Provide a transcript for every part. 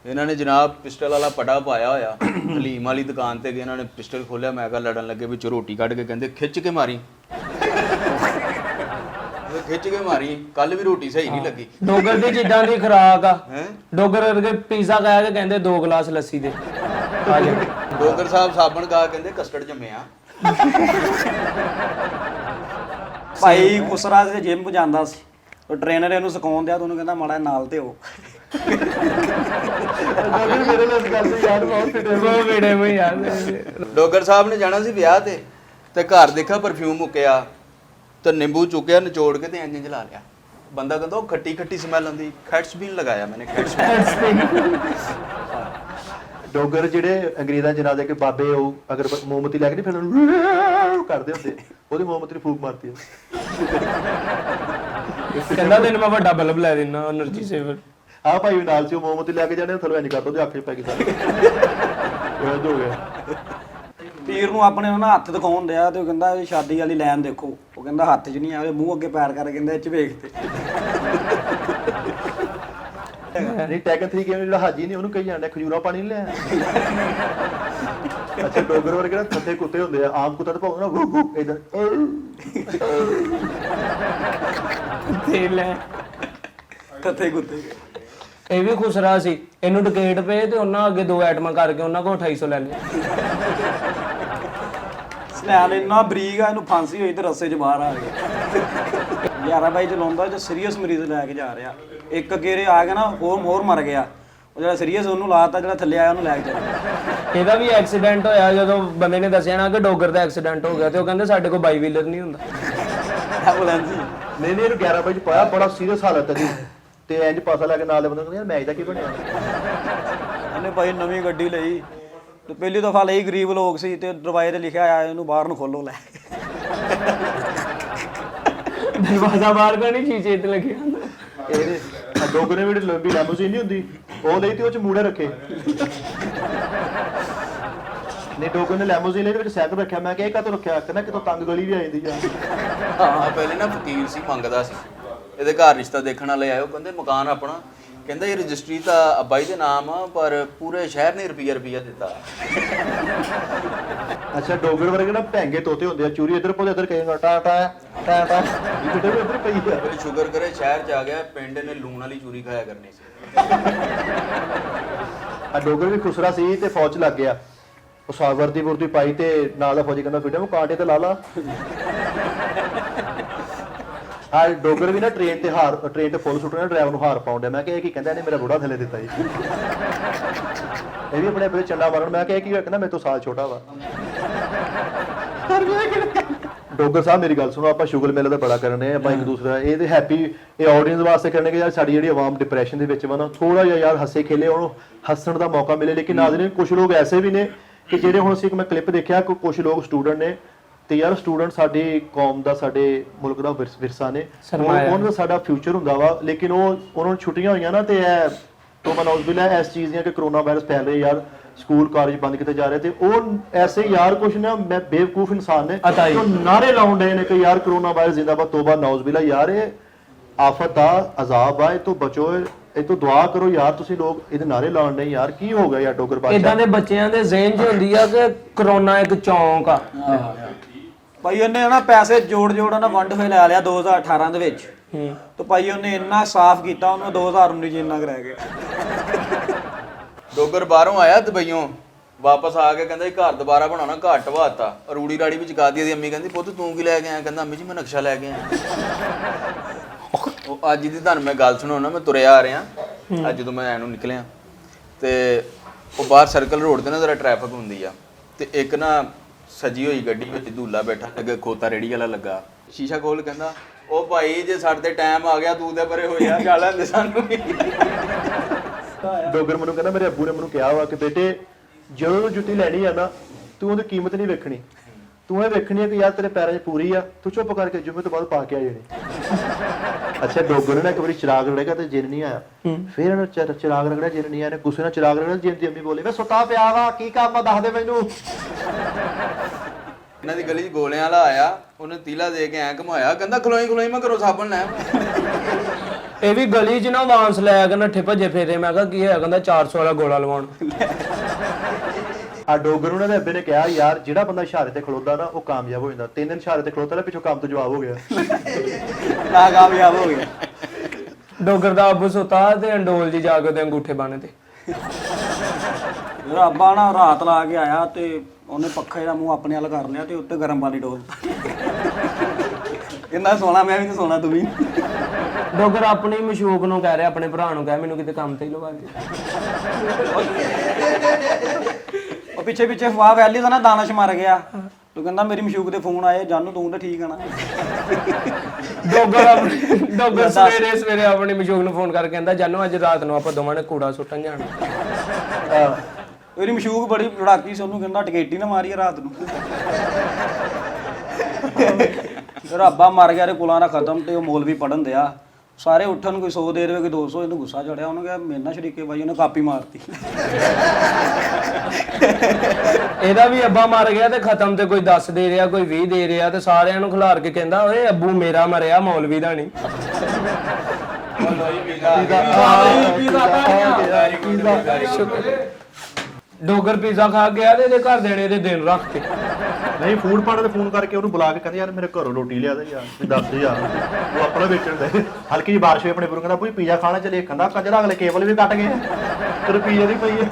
ਇਹਨਾਂ ਨੇ ਜਨਾਬ ਪਿਸਟਲ ਵਾਲਾ ਪਟਾ ਪਾਇਆ ਹੋਇਆ ਹਲੀਮ ਵਾਲੀ ਦੁਕਾਨ ਤੇ ਗਏ, ਇਹਨਾਂ ਨੇ ਪਿਸਟਲ ਖੋਲਿਆ, ਮੈਂ ਕਿਹਾ ਲੜਨ ਲੱਗੇ, ਵਿੱਚੋਂ ਰੋਟੀ ਕੱਢ ਕੇ ਕਹਿੰਦੇ ਖਿੱਚ ਕੇ ਮਾਰੀ। ਖਿੱਚ ਕੇ ਮਾਰੀ, ਕੱਲ ਵੀ ਰੋਟੀ ਸਹੀ ਨਹੀਂ ਲੱਗੀ। ਡੋਗਰ ਦੀ ਜਿੱਦਾਂ ਦੀ ਖੁਰਾਕ ਆ, ਡੋਗਰ ਵਰਗੇ ਪੀਜ਼ਾ ਖਾਇਆ ਤੇ ਕਹਿੰਦੇ 2 ਗਲਾਸ ਲੱਸੀ ਦੇ। ਡੋਗਰ ਸਾਹਿਬ ਸਾਬਣ ਗਾ ਕਹਿੰਦੇ ਕਸਟਰਡ ਜੰਮਿਆ। ਭਾਈ ਕੁਸਰਾ ਤੇ ਜਿਮ ਜਾਂਦਾ ਸੀ, ਉਹ ਟ੍ਰੇਨਰ ਇਹਨੂੰ ਸਿਖਾਉਣ ਦਿਆ, ਉਹਨੂੰ ਕਹਿੰਦਾ ਮਾੜਾ ਨਾਲ ਤੇ ਹੋ। ਮੇਰੇ ਨਾਲ ਗੱਲ ਯਾਰ ਬਹੁਤ ਵੀਡੀਓ ਮੈਂ ਯਾਰ। ਡੋਗਰ ਸਾਹਿਬ ਨੇ ਜਾਣਾ ਸੀ ਵਿਆਹ ਤੇ ਘਰ ਦੇਖਿਆ ਪਰਫਿਊਮ ਮੁੱਕਿਆ ਤੇ ਨਿੰਬੂ ਚੁੱਕਿਆ, ਨਿਚੋੜ ਕੇ ਤੇ ਇੰਜ ਜਲਾ ਲਿਆ। ਬੰਦਾ ਕਹਿੰਦਾ ਉਹ ਖੱਟੀ ਖੱਟੀ ਸਮੈਲ ਆਉਂਦੀ, ਖੈਟਸ ਬੀਨ ਲਗਾਇਆ ਮੈਨੇ, ਖੈਟਸ ਡੋਗਰ ਜਿਹੜੇ ਅੰਗਰੇਜ਼ਾਂ ਜਨਾ ਦੇ ਕੇ ਬਾਬੇ ਉਹ ਅਗਰ ਮੋਮਬਤੀ ਲੈ ਕੇ ਨਹੀਂ ਫਿਰ ਕਰਦੇ ਹੁੰਦੇ, ਉਹਦੀ ਮੋਮਬਤੀ ਨੂੰ ਫੂਕ ਮਾਰਤੀ। ਕਹਿੰਦਾ ਤੈਨੂੰ ਮੈਂ ਵੱਡਾ ਬਲਬ ਲੈ ਦਿੰਦਾ એનર્ਜੀ ਸੇਵਰ। ਆਹ ਭਾਈ ਵੀ ਨਾਲ ਸੀ, ਉਹ ਮੋਮਬਤੀ ਲੈ ਕੇ ਜਾਣੇ ਥੱਲੋਂ ਇੰਜ ਕਰਦਾ, ਉਹਦੇ ਅੱਖ 'ਚ ਪੈ ਗਈ ਸਾਰੀ। ਉਹ ਹੋ ਗਿਆ। ਪੀਰ ਨੂੰ ਆਪਣੇ ਉਹਨਾਂ ਹੱਥ ਦਿਖਾਉਣ ਦਿਆ ਤੇ ਉਹ ਕਹਿੰਦਾ ਇਹ ਸ਼ਾਦੀ ਵਾਲੀ ਲਾਈਨ ਦੇਖੋ, ਉਹ ਕਹਿੰਦਾ ਹੱਥ 'ਚ ਨਹੀਂ ਆ, ਉਹਦੇ ਮੂੰਹ ਅੱਗੇ ਪੈਰ ਕਰਕੇ ਕਹਿੰਦਾ ਇਹ 'ਚ ਵੇਖ ਤੇ। ਨਹੀਂ ਟੈਕਨ 3 ਗੇਮ ਜਿਹੜਾ ਹਾਜੀ ਨਹੀਂ ਉਹਨੂੰ ਕਹੀ ਜਾਂਦਾ ਖਜੂਰਾ ਪਾਣੀ ਲੈ। ਅੱਛਾ ਡੋਗਰ ਵਰਗੇ ਨਾ ਥੱਥੇ ਕੁੱਤੇ ਹੁੰਦੇ ਆ, ਆਮ ਕੁੱਤਾ ਤਾਂ ਭਾਉਂਦਾ ਨਾ ਇਧਰ ਤੇ ਲੈ ਥੱਥੇ ਕੁੱਤੇ। ਇਹ ਵੀ ਖੁਸਰਾ ਸੀ, ਇਹਨੂੰ ਡਿਕੇਟ ਪਏ ਤੇ ਉਹਨਾਂ ਅੱਗੇ 2 ਐਟਮਾਂ ਕਰਕੇ ਉਹਨਾਂ ਕੋਲ 2800 ਲੈ ਲਿਆ। ਸਨੈਲ ਇੰਨਾ ਬਰੀਕ ਆ, ਇਹਨੂੰ ਫਾਂਸੀ ਹੋਈ ਤੇ ਰਸੇ 'ਚ ਬਾਹਰ ਆ ਗਿਆ। 11 ਬਾਈ ਚਲਾਉਂਦਾ ਜੋ ਸੀਰੀਅਸ ਮਰੀਜ਼ ਲੈ ਕੇ ਜਾ ਰਿਹਾ, ਇੱਕ ਗੇਰੇ ਆ ਗਿਆ ਨਾ ਹੋਰ ਮਰ ਗਿਆ, ਉਹ ਜਿਹੜਾ ਸੀਰੀਅਸ ਉਹਨੂੰ ਲਾਤਾ, ਜਿਹੜਾ ਥੱਲੇ ਆਇਆ ਉਹਨੂੰ ਲੈ ਕੇ ਚੱਲਿਆ। ਇਹਦਾ ਵੀ ਐਕਸੀਡੈਂਟ ਹੋਇਆ, ਜਦੋਂ ਬੰਦੇ ਨੇ ਦੱਸਿਆ ਨਾ ਕਿ ਡੋਗਰ ਦਾ ਐਕਸੀਡੈਂਟ ਹੋ ਗਿਆ ਤੇ ਉਹ ਕਹਿੰਦੇ ਸਾਡੇ ਕੋਲ ਬਾਈ ਵੀਲਰ ਨਹੀਂ ਹੁੰਦਾ। ਐਂਬੂਲੈਂਸ ਨਹੀਂ ਇਹਨੂੰ 11 ਵਜੇ ਪਾਇਆ, ਬੜਾ ਸੀਰੀਅਸ ਹਾਲਤ ਹੈ ਜੀ, ਤੇ ਇੰਜ ਪਾਸਾ ਲੈ ਕੇ ਨਾਲ ਦੇ ਬੰਦੇ ਕਹਿੰਦੇ ਯਾਰ ਮੈਚ ਦਾ ਕੀ ਬਣਿਆ। ਉਹਨੇ ਭਾਈ ਨਵੀਂ ਗੱਡੀ ਲਈ ਤੇ ਪਹਿਲੀ ਦਫਾ ਲਈ, ਗਰੀਬ ਲੋਕ ਸੀ ਤੇ ਦਰਵਾਜ਼ੇ ਤੇ ਲਿਖਿਆ ਆਇਆ ਇਹਨੂੰ ਬਾਹਰ ਨੂੰ ਖੋਲੋ ਲੈ। ਦਰਵਾਜ਼ਾ ਬਾਹਰ ਕਾ ਨਹੀਂ, ਸ਼ੀਸ਼ੇ ਤੇ ਲੱਗਿਆ। ਇਹਦੇ ਡੋਗਰ ਨੇ ਵੀ ਲੰਬੀ ਲੈਮੋਜ਼ੀਨ ਨਹੀਂ ਹੁੰਦੀ ਉਹ ਲਈ ਤੇ ਉਹ 'ਚ ਮੂੜੇ ਰੱਖੇ। ਨਹੀਂ ਡੋਗਰ ਨੇ ਲੈਮੋਜ਼ੀਨ ਲਈ ਦੇ ਵਿੱਚ ਸਾਈਕਲ ਰੱਖਿਆ, ਮੈਂ ਕਿਹਾ ਇਹ ਕਾਹਤੋਂ ਰੱਖਿਆ, ਕਹਿੰਦਾ ਕਿਤੋਂ ਤੰਗ ਗਲੀ ਵੀ ਆ ਜਾਂਦੀ ਆ। ਹਾਂ ਪਹਿਲੇ ਨਾ ਫਕੀਰ ਸੀ, ਮੰਗਦਾ ਸੀ, ਇਹਦੇ ਘਰ ਰਿਸ਼ਤਾ ਦੇਖਣ ਵਾਲੇ ਆਏ, ਉਹ ਕਹਿੰਦੇ ਮਕਾਨ ਆਪਣਾ, ਕਹਿੰਦਾ ਇਹ ਰਜਿਸਟਰੀ ਤਾਂ ਅੱਬਾ ਜੀ ਦੇ ਨਾਮ ਆ ਪਰ ਪੂਰੇ ਸ਼ਹਿਰ ਨੇ ਰੁਪਈਆ ਦਿੱਤਾ। ਅੱਛਾ ਡੋਗਰ ਵਰਗੇ ਨਾ ਭੈਂਗੇ ਤੋਤੇ ਹੁੰਦੇ ਆ, ਚੂਰੀ ਇੱਧਰ ਪੋਦੇ ਇੱਧਰ ਕਹੇਗਾ ਟਾ ਟਾ ਟਾ ਟਾ, ਕਿਤੇ ਵੀ ਇੱਧਰ ਪਈ ਆ। ਫਿਰ ਸ਼ੁਕਰ ਕਰੇ ਸ਼ਹਿਰ 'ਚ ਆ ਗਿਆ, ਪਿੰਡ ਨੇ ਲੂਣ ਵਾਲੀ ਚੂਰੀ ਖਾਇਆ ਕਰਨੀ ਸੀ। ਆ ਡੋਗਰ ਵੀ ਖੁਸਰਾ ਸੀ ਤੇ ਫੌਜ ਲੱਗ ਗਿਆ, ਉਹ ਸਾਵਰਦੀ ਵਰਦੀ ਪਾਈ ਤੇ ਨਾਲ ਦਾ ਫੌਜੀ ਕਹਿੰਦਾ ਬੇਟਾ ਉਹ ਕਾਂਟੇ ਤੇ ਲਾ ਲਾ। ਆ ਡੋਗਰ ਵੀ ਨਾ ਟ੍ਰੇਨ ਤੇ ਫੁੱਲ ਸੁੱਟਣਾ, ਡਰਾਈਵਰ ਨੂੰ ਹਾਰ ਪਾਉਂਦਾ, ਮੈਂ ਕਿਹਾ ਇਹ ਕੀ ਕਹਿੰਦਾ, ਇਹਨੇ ਮੇਰਾ ਬੁੜਾ ਥੱਲੇ ਦਿੱਤਾ ਜੀ। ਇਹ ਵੀ ਆਪਣੇ ਆਪਣੇ ਚੰਡਾ ਮਾਰਨ, ਮੈਂ ਕਿਹਾ ਕੀ ਕਹਿੰਦਾ ਮੇਰੇ ਤੋਂ ਸਾਲ ਛੋਟਾ ਵਾ। ਡੋਗਰ ਸਾਹਿਬ ਮੇਰੀ ਗੱਲ ਸੁਣੋ, ਆਪਾਂ ਸ਼ੁਗਰ ਮੇਲੇ ਦਾ ਬੜਾ ਕਰਨੇ ਆਪਾਂ ਇੱਕ ਦੂਸਰਾ ਇਹ ਤੇ ਹੈਪੀ ਇਹ ਆਡੀਅנס ਵਾਸਤੇ ਕਰਨੇ ਕਿ ਯਾਰ ਸਾਡੀ ਜਿਹੜੀ ਆਵਾਮ ਡਿਪਰੈਸ਼ਨ ਦੇ ਵਿੱਚ ਵਾ ਨਾ, ਥੋੜਾ ਜਿਹਾ ਯਾਰ ਹੱਸੇ ਖੇਲੇ ਉਹਨੂੰ ਹੱਸਣ ਦਾ ਮੌਕਾ ਮਿਲੇ। ਲੇਕਿਨ ਨਾਜ਼ਰੀਨ ਕੁਝ ਲੋਕ ਐਸੇ ਵੀ ਨੇ ਕਿ ਜਿਹੜੇ ਹੁਣ ਅਸੀਂ ਮੈਂ ਕਲਿੱਪ ਦੇਖਿਆ ਕਿ ਕੁਝ ਲੋਕ ਸਟੂਡੈਂਟ ਨੇ ਤੇ ਯਾਰ ਸਟੂਡੈਂਟ ਸਾਡੀ ਕੌਮ ਦਾ ਸਾਡੇ ਮੁਲਕ ਦਾ ਵਿਰਸਾ ਨੇ, ਉਹਨਾਂ ਦਾ ਸਾਡਾ ਫਿਊਚਰ ਹੁੰਦਾ ਵਾ, ਲੇਕਿਨ ਉਹ ਉਹਨਾਂ ਨੂੰ ਛੁੱਟੀਆਂ ਹੋਈਆਂ ਨਾ ਤੇ ਇਹ ਤੋਂ ਮਨੌਜ਼ਬਿਲਾ ਇਸ ਚੀਜ਼ ਦੀਆਂ ਕਿ ਕਰੋਨਾ ਵਾਇਰਸ ਫੈਲ ਰਿਹਾ ਯਾਰ, ਸਕੂਲ ਕਾਲਜ ਬੰਦ ਕੀਤੇ ਜਾ ਰਹੇ ਤੇ ਉਹ ਐਸੇ ਯਾਰ ਕੁਛ ਨਾ ਮੈਂ ਬੇਵਕੂਫ ਇਨਸਾਨ ਨੇ ਜੋ ਨਾਰੇ ਲਾਉਣ ਡਏ ਨੇ ਕਿ ਯਾਰ ਕਰੋਨਾ ਵਾਇਰਸ ਜ਼ਿੰਦਾਬਾਦ, ਤੋਬਾ ਨੌਜ਼ਬਿਲਾ, ਯਾਰ ਇਹ ਆਫਤ ਆ, ਅਜ਼ਾਬ ਆ, ਇਹ ਤੋਂ ਬਚੋ, ਇਹ ਤੋਂ ਦੁਆ ਕਰੋ ਯਾਰ। ਤੁਸੀਂ ਲੋਕ ਇਹਦੇ ਨਾਰੇ ਲਾਉਣ ਡਏ ਯਾਰ, ਕੀ ਹੋ ਗਿਆ ਯਾਰ ਡੋਗਰ ਬਾਦਸ਼ਾਹ। ਇਦਾਂ ਦੇ ਬੱਚਿਆਂ ਦੇ ਜ਼ਿਹਨ 'ਚ ਹੁੰਦੀ ਆ ਕਿ ਕਰੋਨਾ ਇੱਕ ਚੌਂਕ ਆ। ਭਾਈ ਉਹਨੇ ਨਾ ਪੈਸੇ ਜੋੜ ਨਾ ਵੰਡ ਫੇ ਲੈ ਲਿਆ 2018 ਦੇ ਵਿੱਚ, ਤੇ ਭਾਈ ਉਹਨੇ ਇੰਨਾ ਸਾਫ਼ ਕੀਤਾ, ਉਹਨੂੰ 2019 ਚ ਇੰਨਾ ਰਹਿ ਗਿਆ। ਡੋਗਰ ਬਾਹਰੋਂ ਆਇਆ ਦੁਬਈਓਂ, ਵਾਪਸ ਆ ਕੇ ਕਹਿੰਦਾ ਘਰ ਦੁਬਾਰਾ ਬਣਾਉਣਾ, ਘਰ ਢਵਾਤਾ, ਰੂੜੀ ਰਾੜੀ ਵਿੱਚ ਗਾ ਦਿੱਤੀ। ਅੰਮੀ ਕਹਿੰਦੀ ਪੁੱਤ ਤੂੰ ਕੀ ਲੈ ਕੇ ਆਇਆ, ਕਹਿੰਦਾ ਅੰਮੀ ਜੀ ਮੈਂ ਨਕਸ਼ਾ ਲੈ ਕੇ ਆਇਆ। ਉਹ ਅੱਜ ਦੀ ਤੁਹਾਨੂੰ ਮੈਂ ਗੱਲ ਸੁਣਾਉਣਾ, ਮੈਂ ਤੁਰਿਆ ਆ ਰਿਹਾ ਅੱਜ ਜਦੋਂ ਮੈਂ ਐਨੂੰ ਨਿਕਲਿਆ ਤੇ ਉਹ ਬਾਹਰ ਸਰਕਲ ਰੋਡ ਤੇ ਨਾ ਜ਼ਰਾ ਟ੍ਰੈਫਿਕ ਹੁੰਦੀ ਆ, ਤੇ ਇੱਕ ਨਾ ਸਜੀ ਹੋਈ ਗੱਡੀ ਵਿੱਚ ਦੂਲਾ ਬੈਠਾ, ਅੱਗੇ ਖੋਤਾ ਰੇੜੀ ਵਾਲਾ ਲੱਗਾ, ਸ਼ੀਸ਼ਾ ਖੋਲ ਕਹਿੰਦਾ ਉਹ ਭਾਈ ਜੇ ਸਾਡੇ ਤੇ ਟਾਈਮ ਆ ਗਿਆ ਤੂੰ ਤੇ ਪਰੇ ਹੋਇਆ ਗੱਲ ਆਂਦੇ ਸਾਨੂੰ। ਡੋਗਰ ਮੈਨੂੰ ਕਹਿੰਦਾ ਮੇਰੇ ਅੱਬੂ ਨੇ ਮੈਨੂੰ ਕਿਹਾ ਵਾ ਕਿ ਬੇਟੇ ਜਦੋਂ ਤੂੰ ਜੁੱਤੀ ਲੈਣੀ ਆ ਨਾ ਤੂੰ ਉਹਦੀ ਕੀਮਤ ਨਹੀਂ ਵੇਖਣੀ, ਤੂੰ ਇਹ ਵੇਖਣੀ ਹੈ ਕਿ ਯਾਰ ਤੇਰੇ ਪੈਰਾਂ 'ਚ ਪੂਰੀ ਆ, ਤੂੰ ਚੁੱਪ ਕਰਕੇ ਜੁਮੇ ਤੋਂ ਬਾਅਦ ਪਾ ਕੇ ਆ ਜਾਣੀ। ਅੱਛਾ ਡੋਗਰ ਨੇ ਇੱਕ ਵਾਰੀ ਚਿਰਾਗ ਰਗੜੇਗਾ ਤੇ ਜਿੰਨ ਨਹੀਂ ਆਇਆ, ਫਿਰ ਇਹਨੂੰ ਚਿਰਾਗ ਰਗੜਿਆ ਜਿੰਨ ਨਹੀਂ ਆਇਆ, ਨੇ ਗੁੱਸੇ ਨਾਲ ਚਿਰਾਗ ਰਗੜਿਆ, ਜਿੰਨ ਦੀ ਅੰਮੀ ਬੋਲੀ ਮੈਂ ਸੁੱਤਾ ਪਿਆ ਵਾ ਕੀ ਕੰਮ ਆ ਦੱਸ ਦੇ ਮੈਨੂੰ। ਇਹਨਾਂ ਦੀ ਗਲੀ 'ਚ ਗੋਲਿਆਂ ਵਾਲਾ ਆਇਆ, ਉਹਨੇ ਤੀਲਾ ਦੇ ਕੇ ਐਂ ਘੁਮਾਇਆ, ਕਹਿੰਦਾ ਖਲੋਈ ਮੈਂ ਘਰੋਂ ਸਾਬਣ ਲੈ। ਇਹ ਵੀ ਗਲੀ 'ਚ ਨਾ ਵਾਂਸ ਲੈ ਕੇ ਨੱਠੇ ਭੱਜੇ ਫੇਰੇ। ਮੈਂ ਕਿਹਾ ਕੀ ਹੋਇਆ? ਕਹਿੰਦਾ 400 ਵਾਲਾ ਗੋਲਾ ਲਵਾਉਣ। ਆ ਡੋਗਰ ਉਹਨਾਂ ਦੇ ਅੱਬੇ ਨੇ ਕਿਹਾ ਯਾਰ ਜਿਹੜਾ ਬੰਦਾ ਇਸ਼ਾਰੇ ਤੇ ਖਲੋਦਾ ਨਾ ਉਹ ਕਾਮਯਾਬ ਹੋ ਜਾਂਦਾ। 3 ਦਿਨ ਇਸ਼ਾਰੇ ਤੇ ਖਲੋਤਾ ਨਾ ਪਿੱਛੋਂ ਕੰਮ ਤੋਂ ਜਵਾਬ ਹੋ ਗਿਆ। ਨਾ ਕਾਮਯਾਬ ਹੋ ਗਿਆ। ਡੋਗਰ ਦਾ ਅੱਬੂ ਸੁੱਤਾ ਤੇ ਅੰਡੋਲ ਜੀ ਜਾ ਕੇ ਉਹਦੇ ਅੰਗੂਠੇ ਬੰਨ ਤੇ। ਮੇਰਾ ਅੱਬਾ ਨਾ ਰਾਤ ਲਾ ਕੇ ਆਇਆ ਤੇ ਉਹਨੇ ਪੱਖੇ ਦਾ ਮੂੰਹ ਆਪਣੇ ਵੱਲ ਕਰ ਲਿਆ ਤੇ ਉੱਤੇ ਗਰਮ ਪਾਣੀ ਡੋਲ ਇੰਨਾ ਸੋਹਣਾ, ਮੈਂ ਵੀ ਤੇ ਸੋਹਣਾ, ਤੂੰ ਵੀ। ਡੋਗਰ ਆਪਣੀ ਮਸ਼ੂਕ ਨੂੰ ਕਹਿ ਰਿਹਾ, ਆਪਣੇ ਭਰਾ ਨੂੰ ਕਹਿ ਮੈਨੂੰ ਕਿਤੇ ਕੰਮ ਤੇ ਹੀ ਲਵਾ ਦੇ। ਉਹ ਪਿੱਛੇ ਪਿੱਛੇ ਫਵਾ ਵੈਲੀ ਦਾ ਨਾ ਦਾਨਸ਼ ਮਰ ਗਿਆ। ਤੂੰ ਕਹਿੰਦਾ ਮੇਰੀ ਮਸ਼ੂਕ ਦੇ ਫੋਨ ਆਏ, ਜਾਨੂ ਤੂੰ ਤਾਂ ਠੀਕ ਆ ਨਾ। ਡੋਗਰ ਸਵੇਰੇ ਆਪਣੀ ਮਸ਼ੂਕ ਨੂੰ ਫੋਨ ਕਰਕੇ ਕਹਿੰਦਾ ਜਾਨੂ ਅੱਜ ਰਾਤ ਨੂੰ ਆਪਾਂ ਦੋਵਾਂ ਨੇ ਕੂੜਾ ਸੁੱਟਣ ਜਾਣਾ। ਮੇਰੀ ਮਸ਼ੂਕ ਬੜੀ ਲੜਾਕੀ ਸੀ, ਉਹਨੂੰ ਕਹਿੰਦਾ ਟਕੇਟੀ ਨਾ ਮਾਰੀ ਰਾਤ ਨੂੰ। ਫਿਰ ਅੱਬਾ ਮਰ ਗਿਆ ਤੇ ਕੁਲਾਂ ਦਾ ਖਤਮ ਤੇ ਉਹ ਮੌਲਵੀ ਪੜਨ ਦਿਆ। ਸਾਰੇ ਉੱਠਣ, ਕੋਈ 100 ਦੇ ਦੇਵੇ, ਕੋਈ 200। ਇਹਨੂੰ ਗੁੱਸਾ ਚੜਿਆ, ਉਹਨੇ ਕਿਹਾ ਮੇਰੇ ਨਾਲ ਸ਼ਰੀਕੇ ਬਾਈ, ਉਹਨੇ ਕਾਪੀ ਮਾਰਤੀ। ਇਹਦਾ ਵੀ ਅੱਬਾ ਮਰ ਗਿਆ ਤੇ ਖਤਮ ਤੇ ਕੋਈ 10 ਦੇ ਰਿਹਾ, ਕੋਈ 20 ਦੇ ਰਿਹਾ ਤੇ ਸਾਰਿਆਂ ਨੂੰ ਖਿਲਾਰ ਕੇ ਕਹਿੰਦਾ ਓਏ ਅੱਬੂ ਮੇਰਾ ਮਰਿਆ, ਮੌਲਵੀ ਦਾ ਨਹੀਂ। ਡੋਗਰ ਪੀਜ਼ਾ ਖਾ ਗਿਆ ਤੇ ਇਹਦੇ ਘਰ ਦੇਣੇ ਦੇ ਦਿਨ ਰੱਖ ਕੇ। ਨਹੀਂ ਫੂਡ ਪਾਰਟ ਤੇ ਫੋਨ ਕਰਕੇ ਉਹਨੂੰ ਬੁਲਾ ਕੇ ਕਹਿੰਦੇ ਯਾਰ ਮੇਰੇ ਘਰੋਂ ਰੋਟੀ ਲਿਆ ਦੇ ਯਾਰ, ਤੇ ਦੱਸ ਯਾਰ ਉਹ ਆਪਣਾ ਵੇਚਣ ਦੇ। ਹਲਕੀ ਜਿਹੀ ਬਾਰਿਸ਼ ਹੋਈ ਆਪਣੇ ਗੁਰੂ ਕਹਿੰਦਾ ਕੋਈ ਪੀਜ਼ਾ ਖਾਣਾ ਚਲੇ, ਕਹਿੰਦਾ ਕੰਜਰਾ ਅਗਲੇ ਕੇਬਲ ਵੀ ਕੱਟ ਗਏ ਤੇ ਪੀਜ਼ਾ ਦੀ ਪਈ ਹੈ।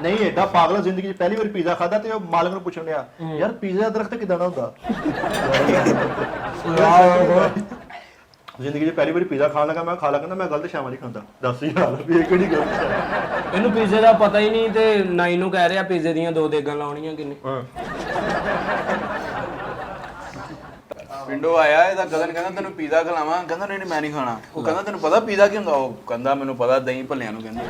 ਨਹੀਂ ਐਡਾ ਪਾਗਲ ਜ਼ਿੰਦਗੀ 'ਚ ਪਹਿਲੀ ਵਾਰ ਪੀਜ਼ਾ ਖਾਦਾ ਤੇ ਉਹ ਮਾਲਕ ਨੂੰ ਪੁੱਛਣ ਡਿਆ ਯਾਰ ਪੀਜ਼ਾ ਦਾ ਦਰਖਤ ਕਿਦਾਂ ਦਾ ਹੁੰਦਾ। ਜ਼ਿੰਦਗੀ 'ਚ ਪਹਿਲੀ ਵਾਰੀ ਪੀਜ਼ਾ ਖਾਣ ਲੱਗਾ, ਮੈਂ ਖਾ ਲਾ, ਕਹਿੰਦਾ ਮੈਂ ਗਲਤ ਸ਼ਾਮਾਂ ਨਹੀਂ ਖਾਂਦਾ। ਦੱਸ ਯਾਰ ਵੀ ਇਹ ਕਿਹੜੀ ਗਲਤ ਸ਼ਾਮ। ਇਹਨੂੰ ਪੀਜ਼ੇ ਦਾ ਪਤਾ ਹੀ ਨਹੀਂ ਤੇ ਨਾਈ ਨੂੰ ਕਹਿ ਰਿਹਾ ਪੀਜ਼ੇ ਦੀਆਂ 2 ਦੇਗਾਂ ਲਾਉਣੀਆਂ ਕਿੰਨੇ। ਪਿੰਡੋਂ ਆਇਆ ਇਹਦਾ ਗਗਨ, ਕਹਿੰਦਾ ਤੈਨੂੰ ਪੀਜ਼ਾ ਖਿਲਾਵਾਂ। ਕਹਿੰਦਾ ਨਹੀਂ ਮੈਂ ਨਹੀਂ ਖਾਣਾ। ਉਹ ਕਹਿੰਦਾ ਤੈਨੂੰ ਪਤਾ ਪੀਜ਼ਾ ਕੀ ਹੁੰਦਾ? ਉਹ ਕਹਿੰਦਾ ਮੈਨੂੰ ਪਤਾ, ਦਹੀਂ ਭੱਲਿਆਂ ਨੂੰ ਕਹਿੰਦੇ।